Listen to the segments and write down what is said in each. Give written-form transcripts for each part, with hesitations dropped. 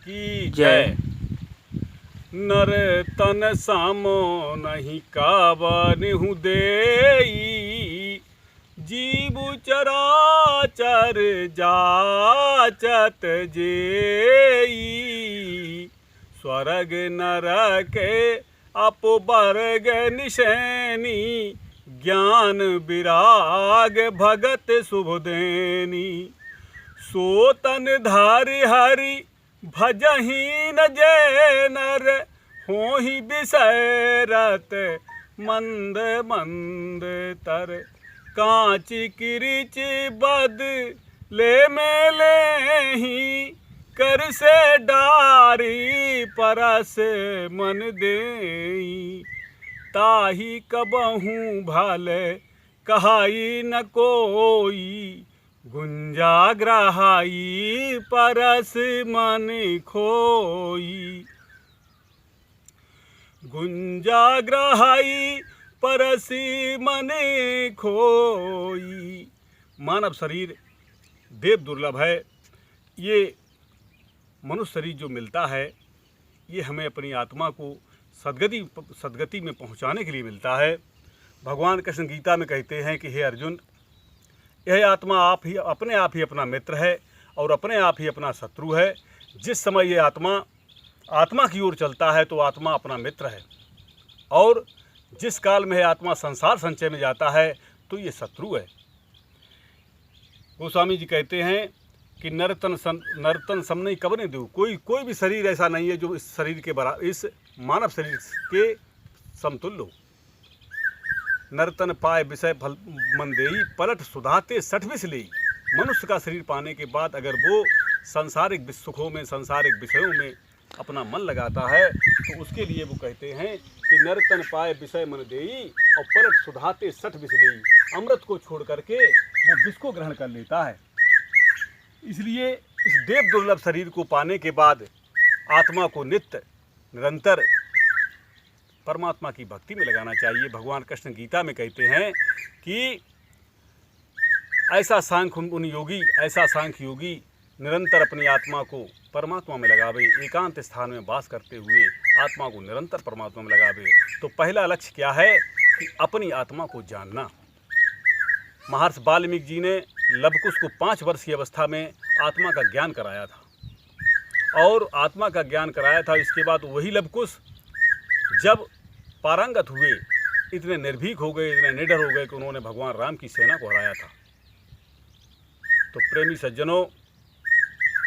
की जय। नर तन सामो नहीं कावनिहु देई, जीव चराचर जाचत जेई। स्वर्ग नरक अपवर्ग निशैनी, ज्ञान विराग भगत शुभ देनी। सो तन धारि हरि भजहि न जय नर, होहि विषय रत मंद मंद तर। कांच किरिच बद ले में लेहि, कर से डारी परस मन देई। ताहि कबहू भले कहाई न कोई, गुंजा ग्राहाई परस मन खोई। गुंजा ग्राहाई परस मन खोई। मानव शरीर देव दुर्लभ है। ये मनुष्य शरीर जो मिलता है, ये हमें अपनी आत्मा को सद्गति में पहुंचाने के लिए मिलता है। भगवान कृष्ण गीता में कहते हैं कि हे अर्जुन, यह आत्मा अपने आप ही अपना मित्र है और अपने आप ही अपना शत्रु है। जिस समय ये आत्मा की ओर चलता है तो आत्मा अपना मित्र है, और जिस काल में यह आत्मा संसार संचय में जाता है तो ये शत्रु है। गोस्वामी जी कहते हैं कि नरतन सम नहीं कब नहीं दो। कोई भी शरीर ऐसा नहीं है जो इस शरीर के बराबर, इस मानव शरीर के समतुल्य हो। नरतन पाए विषय फल मन देई, पलट सुधाते सठ विष लेई। मनुष्य का शरीर पाने के बाद अगर वो सांसारिक सुखों में, सांसारिक विषयों में अपना मन लगाता है तो उसके लिए वो कहते हैं कि नरतन पाए विषय मन देई और पलट सुधाते सठ विष लेई। अमृत को छोड़ करके वो विष को ग्रहण कर लेता है। इसलिए इस देव दुर्लभ शरीर को पाने के बाद आत्मा को नित्य निरंतर परमात्मा की भक्ति में लगाना चाहिए। भगवान कृष्ण गीता में कहते हैं कि ऐसा सांख्य योगी निरंतर अपनी आत्मा को परमात्मा में लगावे, एकांत स्थान में वास करते हुए आत्मा को निरंतर परमात्मा में लगावे। तो पहला लक्ष्य क्या है कि अपनी आत्मा को जानना। महर्षि वाल्मीकि जी ने लवकुश को 5 वर्ष की अवस्था में आत्मा का ज्ञान कराया था, और आत्मा का ज्ञान कराया था। इसके बाद वही लवकुश जब पारंगत हुए, इतने निर्भीक हो गए, इतने निडर हो गए कि उन्होंने भगवान राम की सेना को हराया था। तो प्रेमी सज्जनों,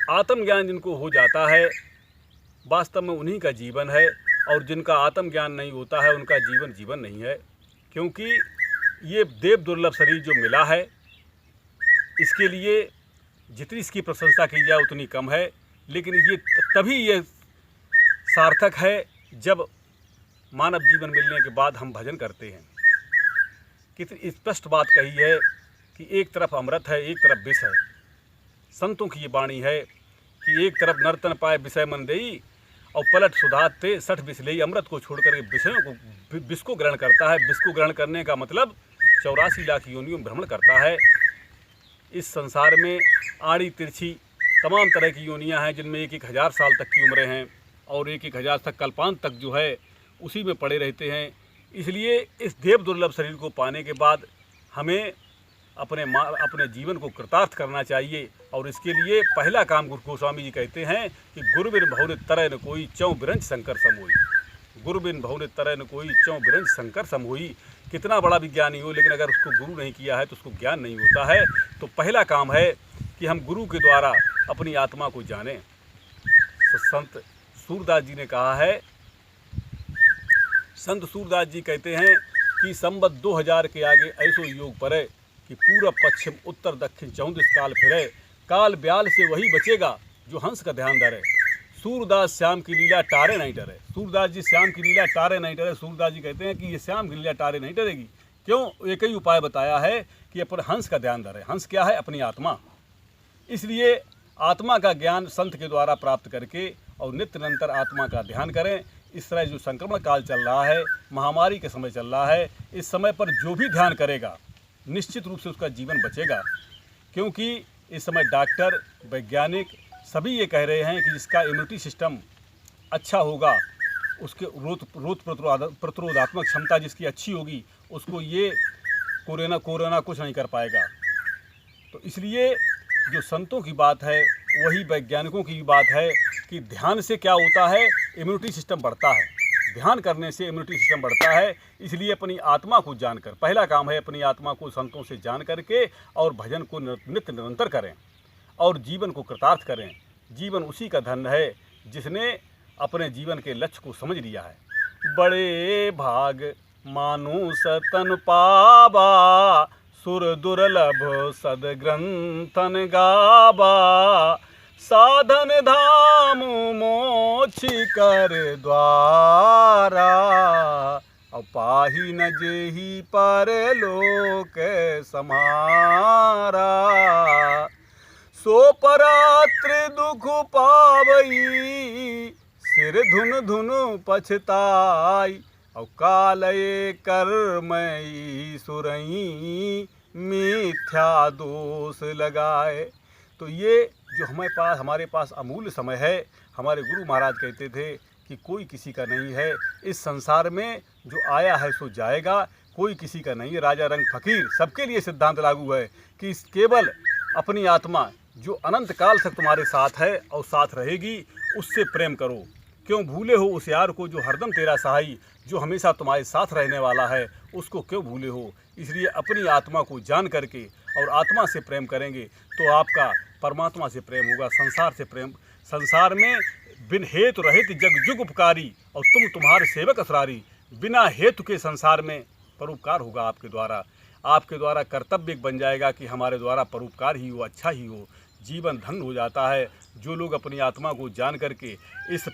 आत्मज्ञान जिनको हो जाता है वास्तव में उन्हीं का जीवन है, और जिनका आत्मज्ञान नहीं होता है उनका जीवन नहीं है। क्योंकि ये देव दुर्लभ शरीर जो मिला है, इसके लिए जितनी इसकी प्रशंसा की जाए उतनी कम है। लेकिन ये तभी ये सार्थक है जब मानव जीवन मिलने के बाद हम भजन करते हैं। कितनी स्पष्ट बात कही है कि एक तरफ अमृत है, एक तरफ विष है। संतों की ये वाणी है कि एक तरफ नर्तन पाए विषय मन देई और पलट सुधाते सठ विष लेई। अमृत को छोड़कर विषयों को, विष को ग्रहण करता है। विष को ग्रहण करने का मतलब 84 लाख योनियों में भ्रमण करता है। इस संसार में आड़ी तिरछी तमाम तरह की योनियां हैं, जिनमें 1,000 साल तक की उम्रें हैं, और 1,000 तक कल्पांत तक जो है उसी में पड़े रहते हैं। इसलिए इस देव दुर्लभ शरीर को पाने के बाद हमें अपने जीवन को कृतार्थ करना चाहिए। और इसके लिए पहला काम गुरु गोस्वामी जी कहते हैं कि गुरु बिन बहुनित तरह न कोई, चौं बिरंज शंकर सम होई। गुरु बिन बहुनित तरह न कोई, चौं बिरंज शंकर सम होई। कितना बड़ा विज्ञानी हो, लेकिन अगर उसको गुरु नहीं किया है तो उसको ज्ञान नहीं होता है। तो पहला काम है कि हम गुरु के द्वारा अपनी आत्मा को जानें। संत सूरदास जी ने कहा है, संत सूरदास जी कहते हैं कि संवत 2000 के आगे ऐसो योग परे, कि पूरब पश्चिम उत्तर दक्षिण 34 काल फिरे। काल ब्याल से वही बचेगा जो हंस का ध्यान धरे। सूरदास श्याम की लीला टारे नहीं डरे। सूरदास जी श्याम की लीला टारे नहीं डरे। सूरदास जी कहते हैं कि ये श्याम की लीला टारे नहीं डरेगी। क्यों? एक ही उपाय बताया है कि अपन हंस का ध्यान धरे। हंस क्या है? अपनी आत्मा। इसलिए आत्मा का ज्ञान संत के द्वारा प्राप्त करके और नित्य निरंतर आत्मा का ध्यान करें। इस तरह जो संक्रमण काल चल रहा है, महामारी के समय चल रहा है, इस समय पर जो भी ध्यान करेगा निश्चित रूप से उसका जीवन बचेगा। क्योंकि इस समय डॉक्टर, वैज्ञानिक, सभी ये कह रहे हैं कि जिसका इम्यूनिटी सिस्टम अच्छा होगा, उसके रोग प्रतिरोधात्मक क्षमता जिसकी अच्छी होगी, उसको ये कोरोना कुछ नहीं कर पाएगा। तो इसलिए जो संतों की बात है, वही वैज्ञानिकों की बात है कि ध्यान से क्या होता है, इम्यूनिटी सिस्टम बढ़ता है। ध्यान करने से इम्यूनिटी सिस्टम बढ़ता है। इसलिए अपनी आत्मा को जानकर, पहला काम है अपनी आत्मा को संतों से जान करके और भजन को नित्य निरंतर करें और जीवन को कृतार्थ करें। जीवन उसी का धन है जिसने अपने जीवन के लक्ष्य को समझ लिया है। बड़े भाग मानुष तन पावा, सुर दुर्लभ सदग्रंथन गावा, साधन धाम मोक्ष कर द्वारा, अपाही न जेहि परलोक समारा, सो परात्र दुख पावई, सिर धुन धुन पछताई, और कालये कर्मई सुरई, मिथ्या दोष लगाए। तो ये जो हमारे पास अमूल्य समय है, हमारे गुरु महाराज कहते थे कि कोई किसी का नहीं है, इस संसार में जो आया है सो जाएगा, कोई किसी का नहीं है। राजा रंग फकीर सबके लिए सिद्धांत लागू है कि केवल अपनी आत्मा जो अनंत काल तक तुम्हारे साथ है और साथ रहेगी, उससे प्रेम करो। क्यों भूले हो उस यार को जो हरदम तेरा सहाई, जो हमेशा तुम्हारे साथ रहने वाला है, उसको क्यों भूले हो। इसलिए अपनी आत्मा को जान करके और आत्मा से प्रेम करेंगे तो आपका परमात्मा से प्रेम होगा, संसार से प्रेम। संसार में बिन हेतु रहित जग जुग उपकारी, और तुम तुम्हारे सेवक असरारी। बिना हेतु के संसार में परोपकार होगा आपके द्वारा। आपके द्वारा कर्तव्य बन जाएगा कि हमारे द्वारा परोपकार ही हो, अच्छा ही हो। जीवन धन्य हो जाता है। जो लोग अपनी आत्मा को जान करके इस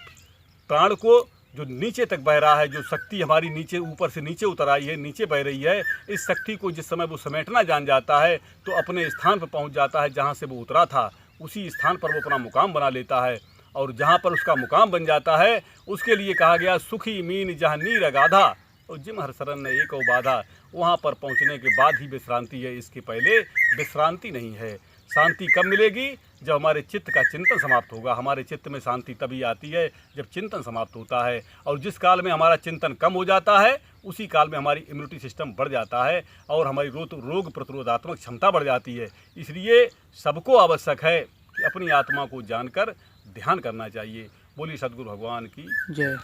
प्राण को जो नीचे तक बह रहा है, जो शक्ति हमारी नीचे ऊपर से नीचे उतर आई है, नीचे बह रही है, इस शक्ति को जिस समय वो समेटना जान जाता है तो अपने स्थान पर पहुंच जाता है जहां से वो उतरा था। उसी स्थान पर वो अपना मुकाम बना लेता है, और जहां पर उसका मुकाम बन जाता है उसके लिए कहा गया सुखी मीन जहाँ नीर अगाधा, और जिम हर शरण ने एक बाधा। वहाँ पर पहुँचने के बाद ही विश्रांति है, इसके पहले विश्रांति नहीं है। शांति कब मिलेगी? जब हमारे चित्त का चिंतन समाप्त होगा। हमारे चित्त में शांति तभी आती है जब चिंतन समाप्त होता है, और जिस काल में हमारा चिंतन कम हो जाता है उसी काल में हमारी इम्यूनिटी सिस्टम बढ़ जाता है और हमारी रोग प्रतिरोधात्मक क्षमता बढ़ जाती है। इसलिए सबको आवश्यक है कि अपनी आत्मा को जानकर ध्यान करना चाहिए। बोलिए सद्गुरु भगवान की जय।